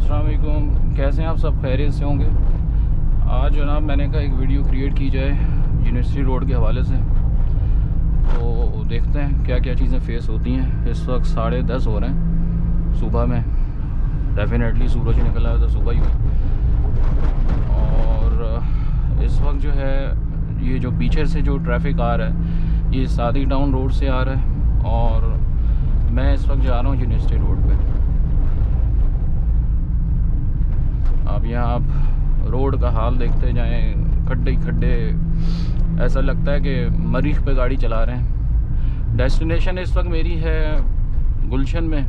अस्सलाम वालेकुम। कैसे हैं आप सब? खैरियत से होंगे। आज जनाब मैंने कहा एक वीडियो क्रिएट की जाए यूनिवर्सिटी रोड के हवाले से। तो देखते हैं क्या क्या चीज़ें फेस होती हैं। इस वक्त 10:30 हो रहे हैं सुबह में। डेफिनेटली सूरज निकला है तो सुबह ही हुई। और इस वक्त जो है ये जो पीछे से जो ट्रैफिक आ रहा है ये सादिक टाउन रोड से आ रहा है और मैं इस वक्त जा रहा हूँ यूनिवर्सिटी रोड पे। अब यहाँ आप रोड का हाल देखते जाएं, खड्डे ही खड्डे, ऐसा लगता है कि मरीख पे गाड़ी चला रहे हैं। डेस्टिनेशन इस वक्त मेरी है गुलशन में,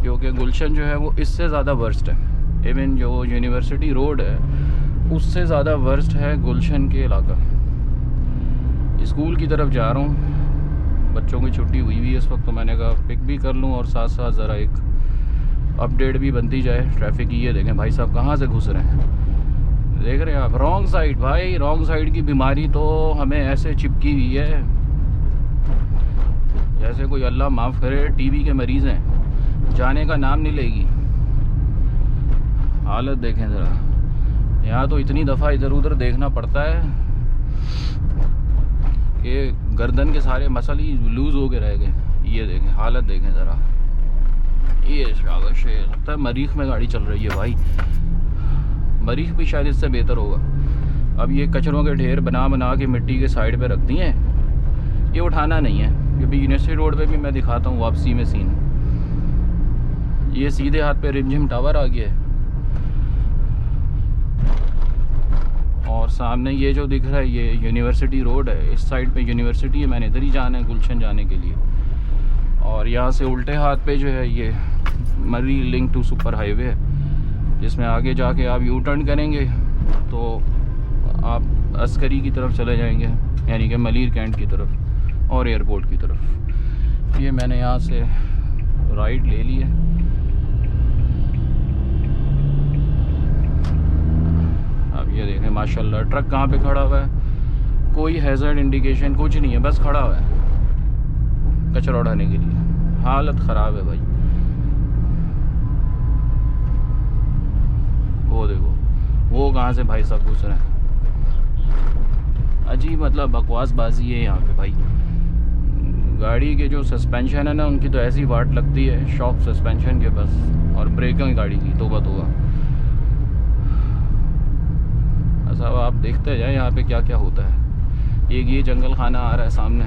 क्योंकि गुलशन जो है वो इससे ज़्यादा वर्स्ट है। इवन जो यूनिवर्सिटी रोड है उससे ज़्यादा वर्स्ट है गुलशन के इलाका। स्कूल की तरफ जा रहा हूँ, बच्चों की छुट्टी हुई है इस वक्त, तो मैंने कहा पिक भी कर लूँ और साथ साथ ज़रा एक अपडेट भी बनती जाए ट्रैफिक की। ये देखें भाई साहब कहाँ से घुस रहे हैं, देख रहे हैं आप? रॉन्ग साइड भाई, रॉन्ग साइड की बीमारी तो हमें ऐसे चिपकी हुई है जैसे कोई अल्लाह माफ़ करे टीबी के मरीज़ हैं, जाने का नाम नहीं लेगी। हालत देखें ज़रा, यहाँ तो इतनी दफ़ा इधर उधर देखना पड़ता है कि गर्दन के सारे मसल ही लूज़ हो के रह गए। ये देखें हालत देखें ज़रा, ये शागश है, लगता है मरीख में गाड़ी चल रही है भाई। मरीख भी शायद इससे बेहतर होगा। अब ये कचरों के ढेर बना बना के मिट्टी के साइड पे रख दिए हैं, ये उठाना नहीं है। ये भी यूनिवर्सिटी रोड पे भी मैं दिखाता हूँ वापसी में सीन। ये सीधे हाथ पे रिमझिम टावर आ गया है और सामने ये जो दिख रहा है ये यूनिवर्सिटी रोड है। इस साइड पे यूनिवर्सिटी है, मैंने इधर ही जाना है गुलशन जाने के लिए। और यहाँ से उल्टे हाथ पे जो है ये मरी लिंक टू सुपर हाईवे है, जिसमें आगे जाके आप यू टर्न करेंगे तो आप अस्करी की तरफ चले जाएंगे, यानी कि मलीर कैंट की तरफ और एयरपोर्ट की तरफ। ये मैंने यहाँ से राइट ले ली है। अब ये देखें माशाल्लाह ट्रक कहाँ पे खड़ा हुआ है, कोई हैज़र्ड इंडिकेशन कुछ नहीं है, बस खड़ा हुआ है कचरा उड़ाने के लिए। हालत ख़राब है भाई। वो देखो वो कहाँ से भाई साहब घुस रहे हैं। अजीब मतलब बकवास बाजी है यहाँ पे भाई। गाड़ी के जो सस्पेंशन है ना उनकी तो ऐसी वाट लगती है शॉक सस्पेंशन के बस, और ब्रेकिंग गाड़ी की तोबा तोबा। ऐसा आप देखते जाए यहाँ पे क्या क्या होता है। एक ये जंगल खाना आ रहा है सामने।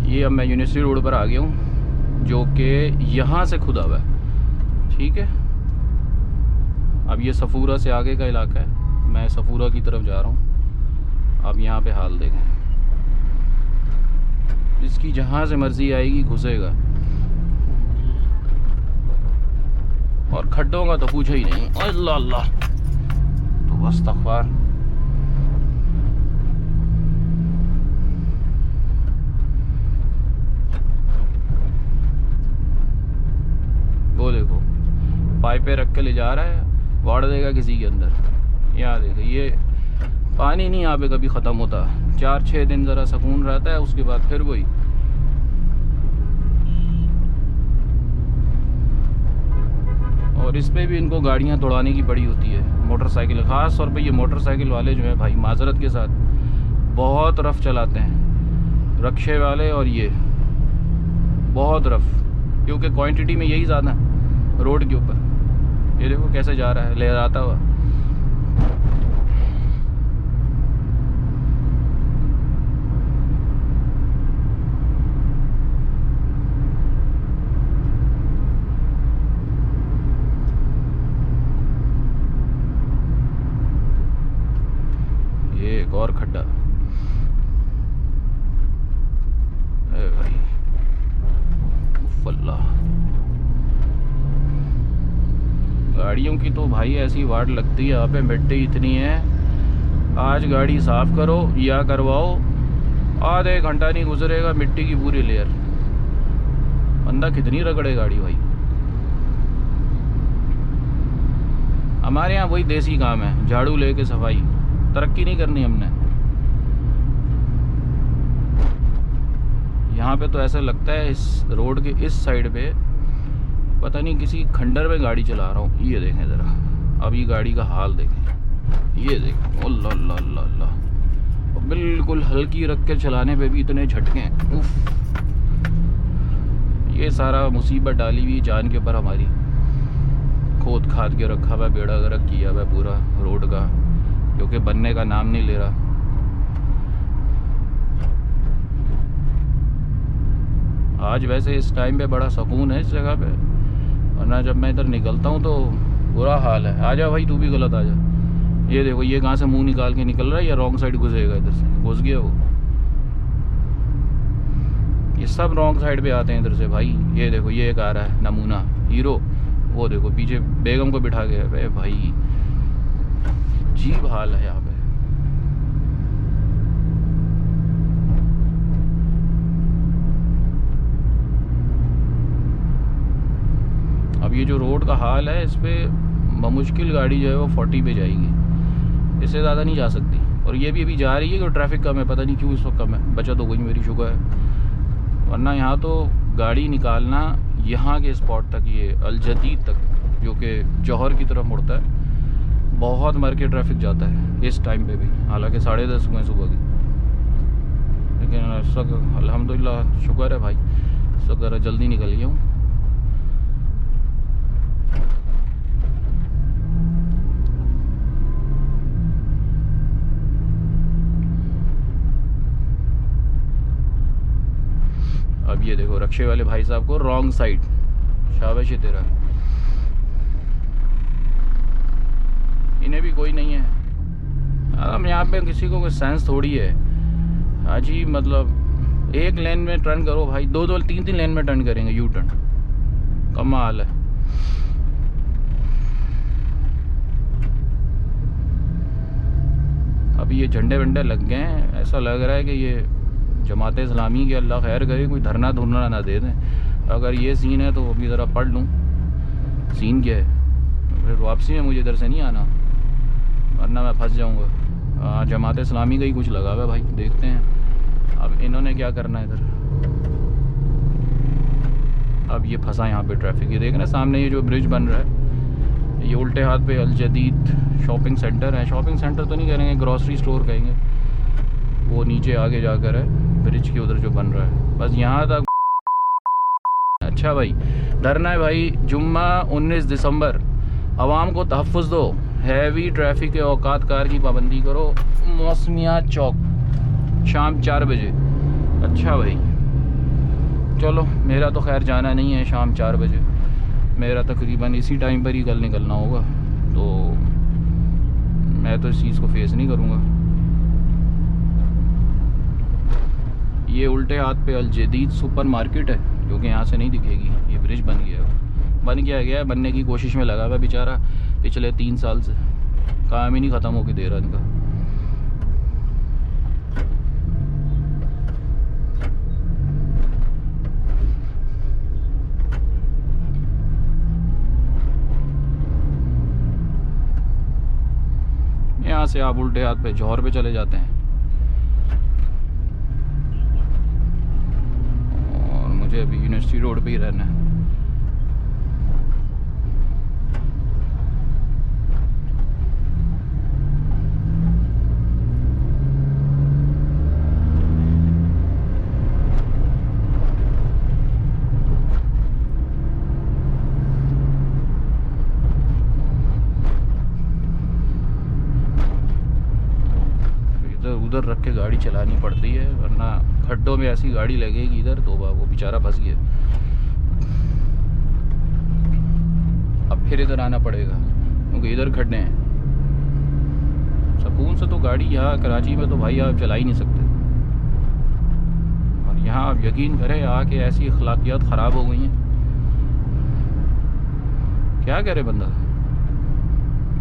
ये अब मैं यूनिवर्सिटी रोड पर आ गया हूँ जो कि यहाँ से खुदा हुआ है, ठीक है। अब ये सफूरा से आगे का इलाका है, मैं सफूरा की तरफ जा रहा हूँ। अब यहाँ पे हाल देखें, जिसकी जहाँ से मर्ज़ी आएगी घुसेगा, और खड्डों का तो पूछो ही नहीं। अल्लाह अल्लाह, तो अस्तग़फ़ार। वो देखो पाइपें रख के ले जा रहा है, वाड़ देगा किसी के अंदर। यहाँ देखो ये पानी नहीं यहाँ पे कभी ख़त्म होता, 4-6 दिन ज़रा सुकून रहता है, उसके बाद फिर वही। और इस पे भी इनको गाड़ियाँ दौड़ाने की पड़ी होती है, मोटरसाइकिल। ख़ास तौर पे ये मोटरसाइकिल वाले जो है भाई माजरत के साथ बहुत रफ़ चलाते हैं, रक्शे वाले। और ये बहुत रफ़, क्योंकि क्वांटिटी में यही ज़्यादा रोड के ऊपर। ये देखो कैसे जा रहा है लहराता हुआ। ये एक और खड्डा है भाई, अल्लाह। गाड़ियों की तो भाई ऐसी वाट लगती है, यहाँ पे मिट्टी इतनी है, आज गाड़ी साफ़ करो या करवाओ, आधे घंटा नहीं गुजरेगा मिट्टी की पूरी लेयर। बंदा कितनी रगड़े गाड़ी भाई। हमारे यहाँ वही देसी काम है, झाड़ू लेके सफाई। तरक्की नहीं करनी हमने। यहाँ पे तो ऐसा लगता है इस रोड के इस साइड पे पता नहीं किसी खंडर में गाड़ी चला रहा हूँ। ये देखें ज़रा, अब ये गाड़ी का हाल देखें, ये देखें, अल्लाह अल्लाह अल्लाह अल्लाह, बिल्कुल हल्की रख के चलाने पे भी इतने झटके हैं। उफ, ये सारा मुसीबत डाली हुई जान के ऊपर हमारी, खोद खाद के रखा हुआ, बेड़ा गर्क किया हुआ पूरा रोड का, जो कि बनने का नाम नहीं ले रहा। आज वैसे इस टाइम पे बड़ा सुकून है इस जगह पे, वरना जब मैं इधर निकलता हूँ तो बुरा हाल है। आ जा भाई, तू भी गलत आ जा। ये देखो, ये कहाँ से मुंह निकाल के निकल रहा है, या रॉन्ग साइड घुसेगा, इधर से घुस गया वो। ये सब रॉन्ग साइड पे आते हैं इधर से भाई। ये देखो, ये एक आ रहा है नमूना हीरो, वो देखो पीछे बेगम को बिठा गया। अरे भाई अजीब हाल है यहाँ पे। अब ये जो रोड का हाल है, इस पे बमुश्किल गाड़ी जो है वो 40 पे जाएगी, इससे ज़्यादा नहीं जा सकती। और ये भी अभी जा रही है, कि ट्रैफिक कम है, पता नहीं क्यों इस वक्त कम है। बचत हो गई मेरी, शुक्र है, वरना यहाँ तो गाड़ी निकालना यहाँ के स्पॉट तक, ये अलजदीद तक, जो कि जौहर की तरफ मुड़ता है, बहुत मर के ट्रैफिक जाता है इस टाइम पे भी। हालांकि 10:30 हुए सुबह की, लेकिन इस वक्त अल्हम्दुलिल्लाह शुक्र है भाई, इस वक्त ज़रा जल्दी निकल गया हूँ। अब ये देखो, रक्शे वाले भाई साहब को रॉन्ग साइड, शाबाश है तेरा। इन्हें भी कोई नहीं है। अब यहाँ पे किसी को कोई सेंस थोड़ी है। हाजी मतलब एक लेन में टर्न करो भाई, दो दो तीन तीन लेन में टर्न करेंगे, यू टर्न, कमाल है। अभी ये झंडे वंडे लग गए हैं, ऐसा लग रहा है कि ये जमात इस्लामी के, अल्लाह खैर करे, कोई धरना धुरना ना दे दें। अगर ये सीन है तो अभी ज़रा पढ़ लूँ सीन क्या है, फिर वापसी में मुझे इधर से नहीं आना, वरना मैं फंस जाऊँगा। जमात इस्लामी का ही कुछ लगा हुआ है भाई, देखते हैं अब इन्होंने क्या करना है इधर। अब ये फंसा यहाँ पे ट्रैफिक। ये देखना सामने ये जो ब्रिज बन रहा है, ये उल्टे हाथ पे अलजदीद शॉपिंग सेंटर है। शॉपिंग सेंटर तो नहीं कहेंगे, ग्रॉसरी स्टोर कहेंगे। वो नीचे आगे जाकर है ब्रिज के उधर जो बन रहा है, बस यहाँ तक। अच्छा भाई, धरना है भाई, जुम्मा 19 दिसंबर, आवाम को तहफ़्फ़ुज़ दो, हैवी ट्रैफिक के औकात कार की पाबंदी करो, मौसमियात चौक, शाम 4 बजे। अच्छा भाई चलो, मेरा तो खैर जाना नहीं है शाम 4 बजे, मेरा तकरीबन इसी टाइम पर ही कल निकलना होगा, तो मैं तो इस चीज़ को फेस नहीं करूँगा। ये उल्टे हाथ पे अलजदीद सुपर मार्केट है, जो कि यहाँ से नहीं दिखेगी। ये ब्रिज बन गया है, बनने की कोशिश में लगा हुआ बेचारा पिछले 3 साल से, काम ही नहीं ख़त्म होके दे रहा इनका। यहाँ से आप उल्टे हाथ पे जौहर पे चले जाते हैं, और मुझे अभी यूनिवर्सिटी रोड पे ही रहना है। उधर रख के गाड़ी चलानी पड़ती है, वरना खड्डों में ऐसी गाड़ी लगेगी इधर, तो वो बेचारा फंस गया। अब फिर इधर आना पड़ेगा, क्योंकि इधर खड्डे हैं। सुकून से तो गाड़ी यहाँ कराची में तो भाई आप चला ही नहीं सकते, और यहाँ आप यकीन करें आके ऐसी अखलाकियात ख़राब हो गई हैं, क्या करे बंदा।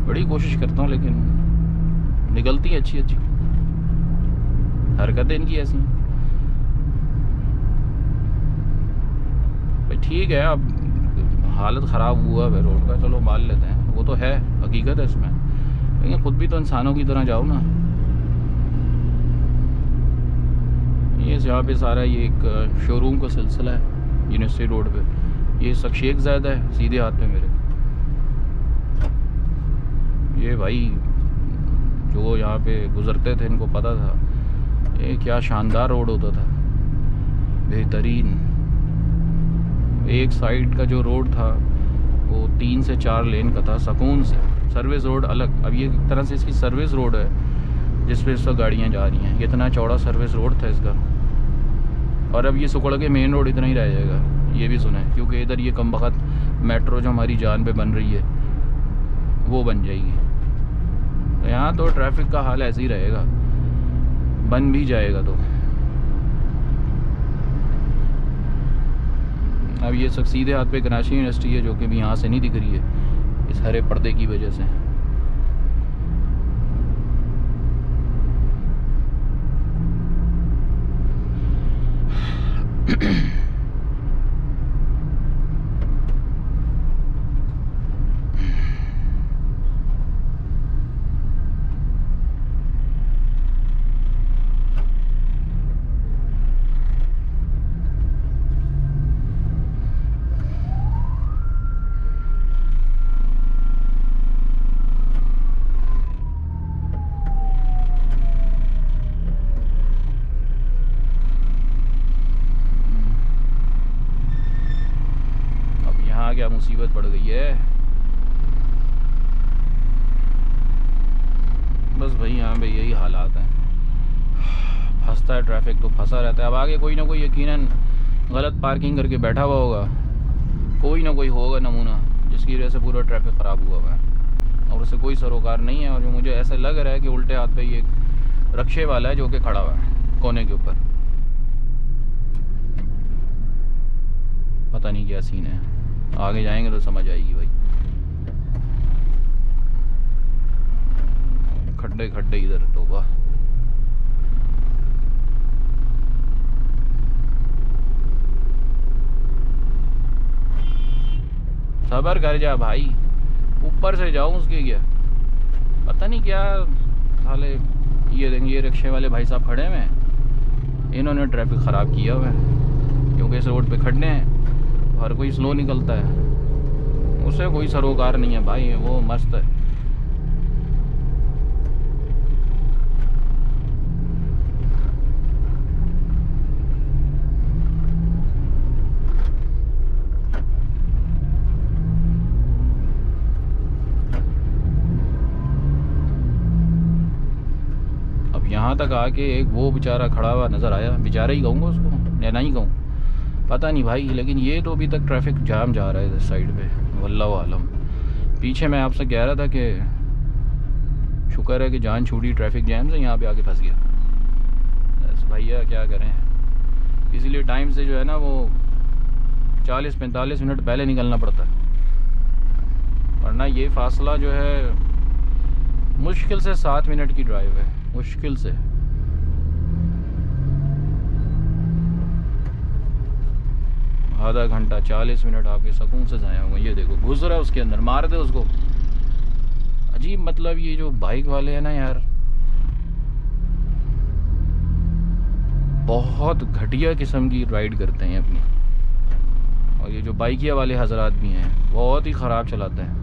बड़ी कोशिश करता हूँ, लेकिन निकलती है अच्छी अच्छी हरकतें इनकी ऐसी हैं भाई। ठीक है, अब हालत ख़राब हुआ है रोड का, चलो मान लेते हैं, वो तो है, हकीकत है इसमें, लेकिन ख़ुद भी तो इंसानों की तरह जाओ ना। ये यहाँ पे सारा ये एक शोरूम का सिलसिला है यूनिवर्सिटी रोड पे, ये शेख ज़ायदा है सीधे हाथ में मेरे। ये भाई जो यहाँ पे गुज़रते थे इनको पता था ये क्या शानदार रोड होता था, बेहतरीन। एक साइड का जो रोड था वो 3 से 4 लेन का था सुकून से, सर्विस रोड अलग। अब ये एक तरह से इसकी सर्विस रोड है जिस पे इस वक्त गाड़ियाँ जा रही हैं। इतना चौड़ा सर्विस रोड था इसका, और अब ये सुकड़ के मेन रोड इतना ही रह जाएगा, ये भी सुना है, क्योंकि इधर ये कम वक्त मेट्रो जो हमारी जान पे बन रही है वो बन जाएगी। तो यहाँ तो ट्रैफिक का हाल ऐसे ही रहेगा, बन भी जाएगा तो। अब ये सब सीधे हाथ पे कराची यूनिवर्सिटी है जो कि भी यहाँ से नहीं दिख रही है इस हरे पर्दे की वजह से। क्या मुसीबत पड़ गई है। बस भाई यहाँ पे यही हालात हैं, फंसता है ट्रैफिक तो फंसा रहता है। अब आगे कोई ना कोई यकीनन गलत पार्किंग करके बैठा हुआ होगा, कोई ना कोई होगा नमूना जिसकी वजह से पूरा ट्रैफिक ख़राब हुआ हुआ है और उससे कोई सरोकार नहीं है। और जो मुझे ऐसा लग रहा है कि उल्टे हाथ पे ये रक्शे वाला है जो कि खड़ा हुआ है कोने के ऊपर, पता नहीं क्या सीन है। आगे जाएंगे तो समझ आएगी भाई। खड्डे खड्डे इधर तोबा। सबर कर जा भाई, ऊपर से जाऊं उसके क्या पता नहीं क्या साले। ये देंगे ये रिक्शे वाले भाई साहब खड़े हुए हैं, इन्होंने ट्रैफिक ख़राब किया हुआ है क्योंकि इस रोड पे खड़ने हैं, हर कोई स्लो निकलता है, उसे कोई सरोकार नहीं है भाई, वो मस्त है। अब यहाँ तक आके एक वो बेचारा खड़ा हुआ नज़र आया, बेचारा ही कहूँगा उसको या नहीं कहूँ पता नहीं भाई, लेकिन ये तो अभी तक ट्रैफिक जाम जा रहा है इस साइड पे, वल्लाहु आलम। पीछे मैं आपसे कह रहा था कि शुक्र है कि जान छूटी ट्रैफिक जैम से, यहाँ पे आके फंस गया। बस भैया क्या करें, इसीलिए टाइम से जो है ना वो 40-45 मिनट पहले निकलना पड़ता है, वरना ये फासला जो है मुश्किल से 7 मिनट की ड्राइव है, मुश्किल से। आधा घंटा 40 मिनट आपके सुकून से जाया होंगे। ये देखो घुस रहा है उसके अंदर, मार दे उसको। अजीब, मतलब ये जो बाइक वाले हैं ना यार, बहुत घटिया किस्म की राइड करते हैं अपनी। और ये जो बाइकिया वाले हजरात भी हैं बहुत ही ख़राब चलाते हैं।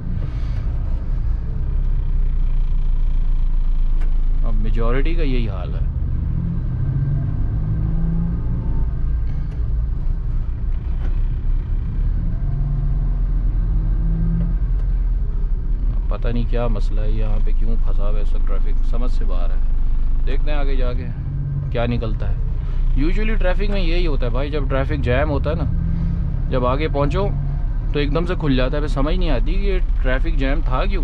अब मेजॉरिटी का यही हाल है। पता नहीं क्या मसला है यहाँ पे, क्यों फंसा हुआ है ऐसा ट्रैफिक, समझ से बाहर है। देखते हैं आगे जाके क्या निकलता है। यूजुअली ट्रैफिक में यही होता है भाई, जब ट्रैफिक जैम होता है ना, जब आगे पहुँचो तो एकदम से खुल जाता है, फिर समझ नहीं आती कि ये ट्रैफिक जैम था क्यों।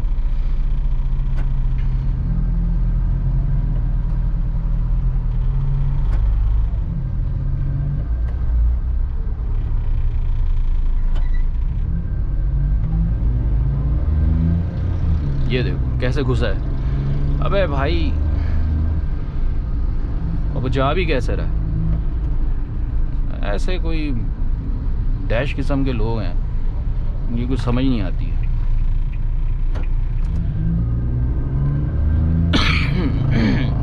ये देखो कैसे घुसा है। अबे भाई अब जा भी कैसे रहा है। ऐसे कोई डैश किस्म के लोग हैं, ये कुछ समझ नहीं आती है।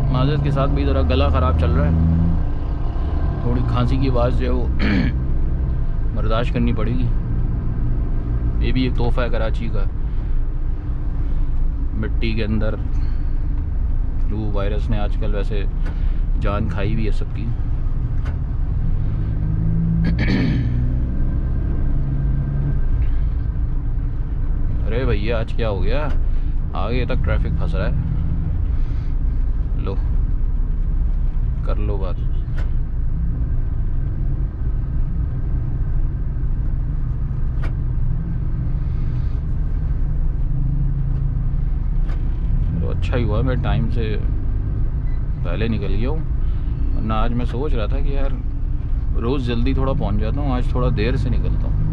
माजरत के साथ भी ज़रा गला ख़राब चल रहा है, थोड़ी खांसी की आवाज़ जो है वो बर्दाश्त करनी पड़ेगी। ये भी एक तोहफा है कराची का। मिट्टी के अंदर फ्लू वायरस ने आजकल वैसे जान खाई भी है सबकी। अरे भैया आज क्या हो गया, आगे तक ट्रैफिक फंस रहा है। लो कर लो बात। तो अच्छा ही हुआ मैं टाइम से पहले निकल गया हूँ, वरना आज मैं सोच रहा था कि यार रोज़ जल्दी थोड़ा पहुँच जाता हूँ, आज थोड़ा देर से निकलता हूँ।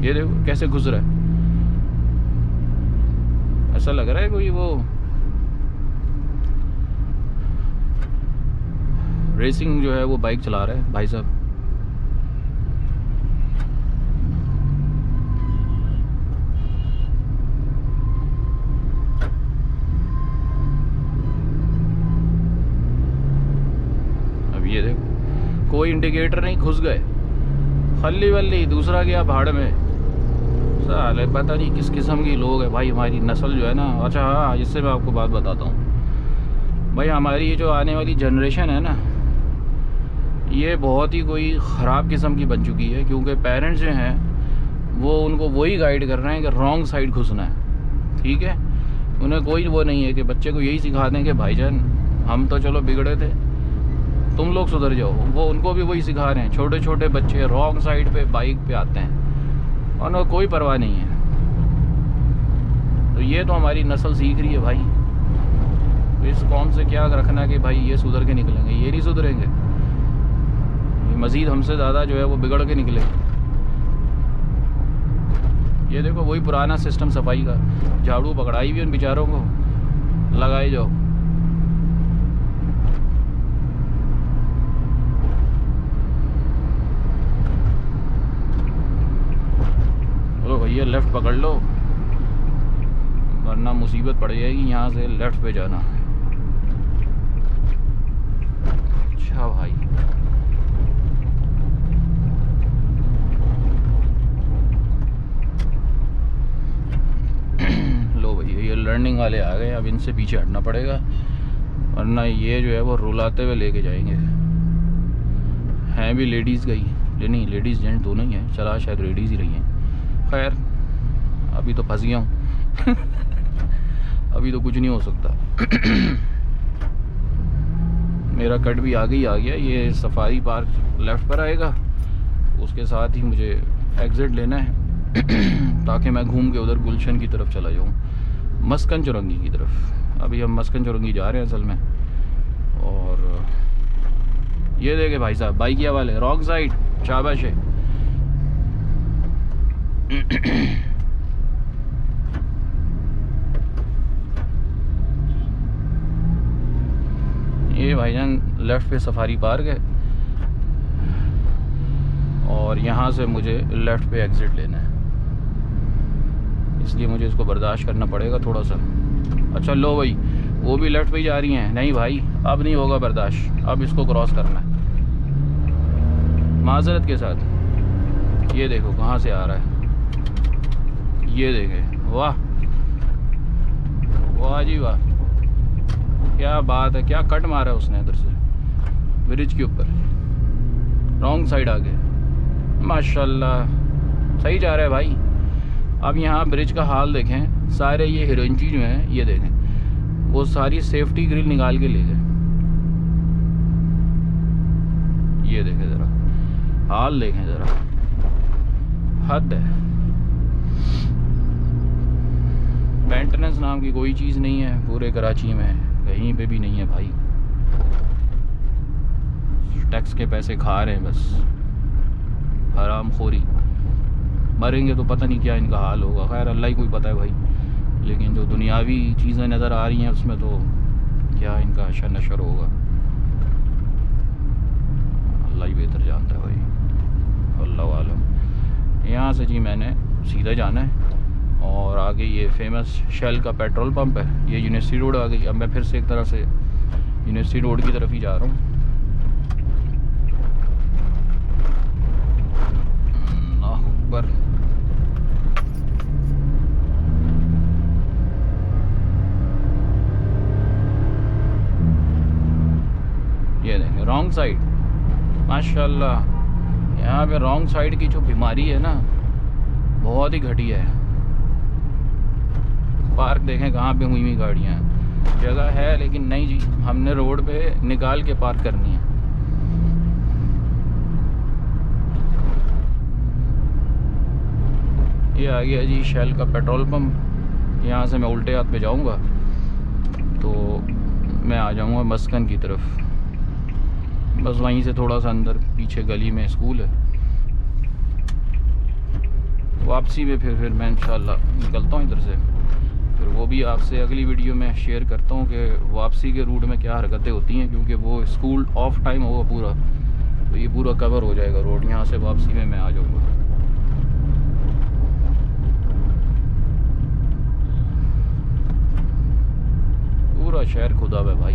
ये देखो कैसे घुस रहा है, ऐसा लग रहा है कोई वो रेसिंग जो है वो बाइक चला रहा है भाई साहब। अब ये देखो कोई इंडिकेटर नहीं, घुस गए खल्ली वल्ली, दूसरा गया भाड़ में। साले पता नहीं किस किस्म की लोग है भाई, हमारी नस्ल जो है ना। अच्छा हाँ, इससे मैं आपको बात बताता हूँ भाई, हमारी ये जो आने वाली जनरेशन है ना, ये बहुत ही कोई ख़राब किस्म की बन चुकी है, क्योंकि पेरेंट्स जो हैं वो उनको वही गाइड कर रहे हैं कि रॉन्ग साइड घुसना है। ठीक है, उन्हें कोई वो नहीं है कि बच्चे को यही सिखा दें कि भाईजान हम तो चलो बिगड़े थे, तुम लोग सुधर जाओ। वो उनको भी वही सिखा रहे हैं। छोटे छोटे बच्चे रॉन्ग साइड पे बाइक पे आते हैं और उनको कोई परवाह नहीं है। तो ये तो हमारी नस्ल सीख रही है भाई। तो इस कौम से क्या रखना कि भाई ये सुधर के निकलेंगे, ये नहीं सुधरेंगे, ये मज़ीद हमसे ज़्यादा जो है वो बिगड़ के निकले। ये देखो वही पुराना सिस्टम सफाई का, झाड़ू पकड़ाई भी उन बेचारों को, लगाए जाओ। भैया लेफ़्ट पकड़ लो वरना मुसीबत पड़ जाएगी, यहाँ से लेफ़्ट पे जाना। अच्छा भाई लो भैया ये लर्निंग वाले आ गए, अब इनसे पीछे हटना पड़ेगा वरना ये जो है वो रुलाते हुए लेके जाएंगे। हैं भी लेडीज़ गई, नहीं लेडीज़ जेंट्स दोनों ही हैं, चला शायद लेडीज़ ही रही हैं। खैर अभी तो फंस गया हूँ अभी तो कुछ नहीं हो सकता। मेरा कट भी आगे ही आ गया, ये सफारी पार्क लेफ़्ट पर आएगा, उसके साथ ही मुझे एग्ज़िट लेना है ताकि मैं घूम के उधर गुलशन की तरफ चला जाऊँ, मस्कन चौरंगी की तरफ। अभी हम मस्कन चौरंगी जा रहे हैं असल में। और ये देखे भाई साहब बाइकिया वाले रॉन्ग साइड, शाबाश है। ये भाईजान लेफ़्ट पे सफारी पार्क है और यहाँ से मुझे लेफ़्ट पे एग्ज़िट लेना है, इसलिए मुझे इसको बर्दाश्त करना पड़ेगा थोड़ा सा। अच्छा लो भाई वो भी लेफ़्ट पे ही जा रही हैं, नहीं भाई अब नहीं होगा बर्दाश्त, अब इसको क्रॉस करना है माज़रत के साथ। ये देखो कहाँ से आ रहा है, ये देखें, वाह वाह जी वाह, क्या बात है, क्या कट मारा है उसने इधर से ब्रिज के ऊपर, रॉन्ग साइड आ गए। माशाल्लाह सही जा रहा है भाई। अब यहाँ ब्रिज का हाल देखें, सारे ये हिरोइंची जो हैं ये देखें, वो सारी सेफ्टी ग्रिल निकाल के ले गए। ये देखें ज़रा हाल देखें ज़रा, हद है। मेंटेनेंस नाम की कोई चीज़ नहीं है पूरे कराची में, कहीं पे भी नहीं है भाई। टैक्स के पैसे खा रहे हैं बस, हराम खोरी। मरेंगे तो पता नहीं क्या इनका हाल होगा, खैर अल्लाह ही कोई पता है भाई। लेकिन जो दुनियावी चीज़ें नज़र आ रही हैं उसमें तो क्या इनका अशर नशर होगा, अल्लाह ही बेहतर जानता है भाई, अल्लाह आलम। यहाँ से जी मैंने सीधा जाना है और आगे ये फेमस शेल का पेट्रोल पंप है। ये यूनिवर्सिटी रोड आ गई। अब मैं फिर से एक तरह से यूनिवर्सिटी रोड की तरफ ही जा रहा हूँ। ऊपर ये देखें रॉन्ग साइड, माशाल्लाह यहाँ पे रॉन्ग साइड की जो बीमारी है ना बहुत ही घटिया है। पार्क देखें कहाँ पे हुई गाड़ियाँ, जगह है लेकिन नहीं जी, हमने रोड पे निकाल के पार्क करनी है। ये आ गया जी शेल का पेट्रोल पंप। यहाँ से मैं उल्टे हाथ पे जाऊँगा तो मैं आ जाऊँगा मस्कन की तरफ। बस वहीं से थोड़ा सा अंदर पीछे गली में स्कूल है। वापसी में फिर मैं इंशाल्लाह निकलता हूँ इधर से। फिर वो भी आपसे अगली वीडियो में शेयर करता हूँ कि वापसी के रूट में क्या हरकतें होती हैं, क्योंकि वो स्कूल ऑफ टाइम होगा पूरा, तो ये पूरा कवर हो जाएगा रोड। यहाँ से वापसी में मैं आ जाऊँगा। पूरा शहर खुदा हुआ है भाई,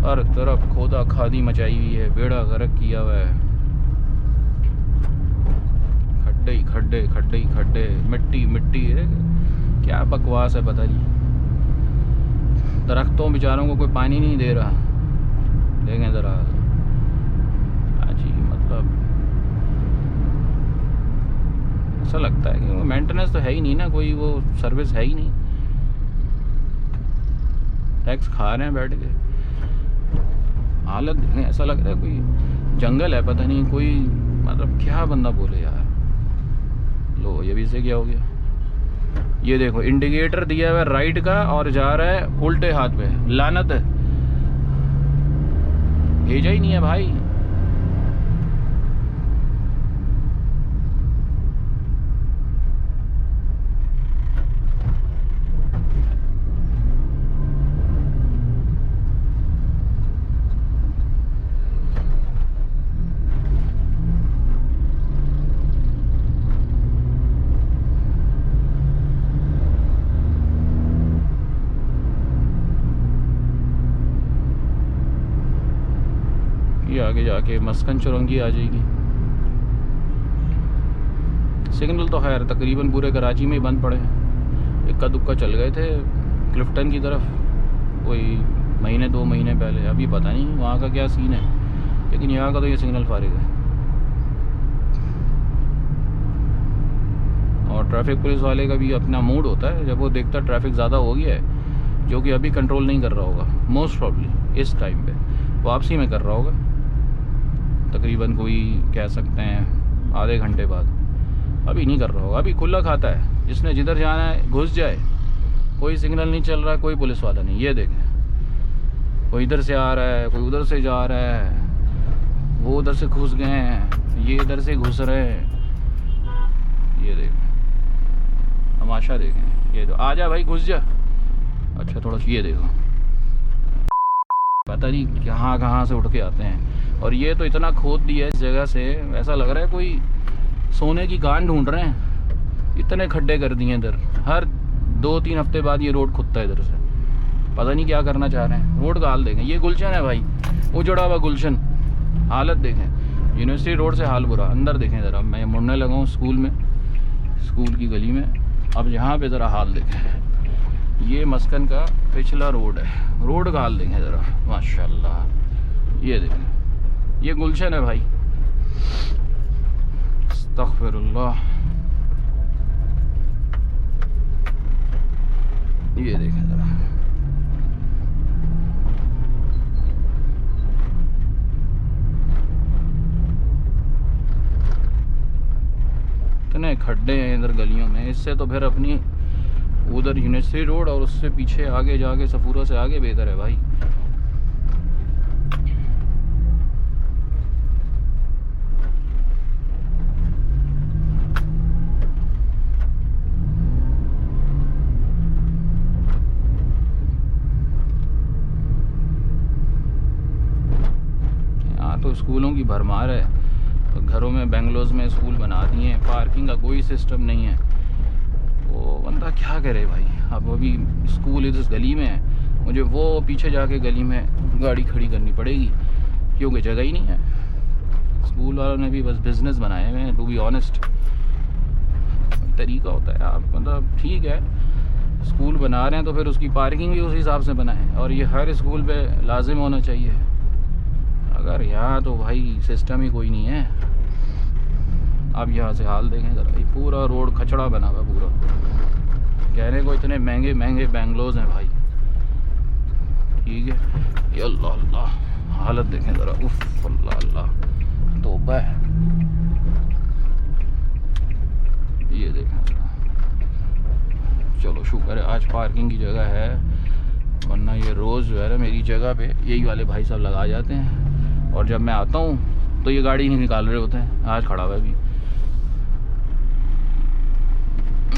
हर तरफ खोदा खादी मचाई हुई है, बेड़ा गर्क किया हुआ है। खड्डे ही खड्डे, खड्डे ही खड्डे, मिट्टी मिट्टी है। क्या बकवास है पता नहीं। दरख्तों बेचारों को कोई पानी नहीं दे रहा। देखें ज़रा जी, मतलब ऐसा लगता है कि वो मेंटेनेंस तो है ही नहीं ना, कोई वो सर्विस है ही नहीं। टैक्स खा रहे हैं बैठ के। हालत देखें, ऐसा लग रहा है कोई जंगल है, पता नहीं कोई, मतलब क्या बंदा बोले यार। लो ये भी से क्या हो गया। ये देखो इंडिकेटर दिया हुआ है राइट का और जा रहा है उल्टे हाथ पे। लानत है, भेजा ही नहीं है भाई। आगे जाके मस्कन चौरंगी आ जाएगी। सिग्नल तो खैर तकरीबन पूरे कराची में ही बंद पड़े हैं। इक्का दुक्का चल गए थे क्लिफ्टन की तरफ कोई महीने 2 महीने पहले। अभी पता नहीं वहाँ का क्या सीन है, लेकिन यहाँ का तो ये सिग्नल फारिग है। और ट्रैफिक पुलिस वाले का भी अपना मूड होता है, जब वो देखता ट्रैफिक ज़्यादा हो गया है, जो कि अभी कंट्रोल नहीं कर रहा होगा मोस्ट प्रॉब्ली इस टाइम पे, वापसी में कर रहा होगा तकरीबन कोई कह सकते हैं आधे घंटे बाद। अभी नहीं कर रहा होगा, अभी खुला खाता है। जिसने जिधर जाना है घुस जाए, कोई सिग्नल नहीं चल रहा, कोई पुलिस वाला नहीं। ये देखें कोई इधर से आ रहा है, कोई उधर से जा रहा है, वो उधर से घुस गए हैं, ये इधर से घुस रहे हैं। ये देखें तमाशा देखें। ये तो आ जा भाई घुस जा। अच्छा थोड़ा ये देखो, पता नहीं कहाँ से उठ के आते हैं। और ये तो इतना खोद दिया है इस जगह से, ऐसा लग रहा है कोई सोने की कान ढूंढ रहे हैं। इतने खड्डे कर दिए इधर, हर 2-3 हफ्ते बाद ये रोड खुदता है इधर से। पता नहीं क्या करना चाह रहे हैं। रोड का हाल देखें, ये गुलशन है भाई, उजड़ा हुआ गुलशन। हालत देखें, यूनिवर्सिटी रोड से हाल बुरा। अंदर देखें ज़रा, मैं मुड़ने लगा हूँ स्कूल में, स्कूल की गली में। अब यहाँ पे ज़रा हाल देखें, ये मस्कन का पिछला रोड है, रोड का हाल देखें ज़रा, माशाल्लाह। ये देखें, ये गुलशन है भाई, अस्तगफिरुल्लाह। ये देखें ज़रा, इतने खड्डे हैं इधर गलियों में। इससे तो फिर अपनी उधर यूनिवर्सिटी रोड और उससे पीछे आगे जाके सफूरा से आगे बेहतर है भाई। तो स्कूलों की भरमार है, तो घरों में बेंगलोर में स्कूल बना दिए हैं, पार्किंग का कोई सिस्टम नहीं है। वो बंदा क्या करे भाई। अब अभी स्कूल इस गली में है, मुझे वो पीछे जाके गली में गाड़ी खड़ी करनी पड़ेगी क्योंकि जगह ही नहीं है। स्कूल वालों ने भी बस बिज़नेस बनाए हुए हैं, टू बी ऑनेस्ट। तरीका होता है आप, मतलब ठीक है स्कूल बना रहे हैं तो फिर उसकी पार्किंग भी उस हिसाब से बनाएं, और ये हर स्कूल पे लाजिम होना चाहिए। अगर यहाँ तो भाई सिस्टम ही कोई नहीं है। अब यहाँ से हाल देखें ज़रा, ये पूरा रोड खचड़ा बना हुआ पूरा। कहने को इतने महंगे महंगे बेंगलोज हैं भाई, ठीक है। ये अल्लाह अल्लाह हालत देखें ज़रा, उफ अल्लाह अल्लाह तौबा है। ये देखें, चलो शुक्र है आज पार्किंग की जगह है, वरना ये रोज़ जो है ना मेरी जगह पे यही वाले भाई साहब लगा जाते हैं, और जब मैं आता हूँ तो ये गाड़ी नहीं निकाल रहे होते हैं। आज खड़ा हुआ है अभी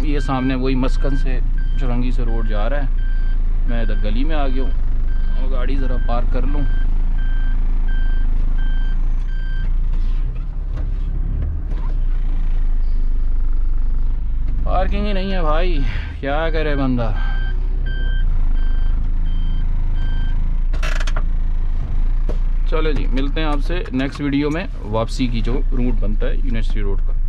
ये सामने, वही मस्कन से चुरंगी से रोड जा रहा है। मैं इधर गली में आ गया हूँ और गाड़ी ज़रा पार्क कर लूँ। पार्किंग ही नहीं है भाई, क्या करे बंदा। चलो जी, मिलते हैं आपसे नेक्स्ट वीडियो में, वापसी की जो रूट बनता है यूनिवर्सिटी रोड का।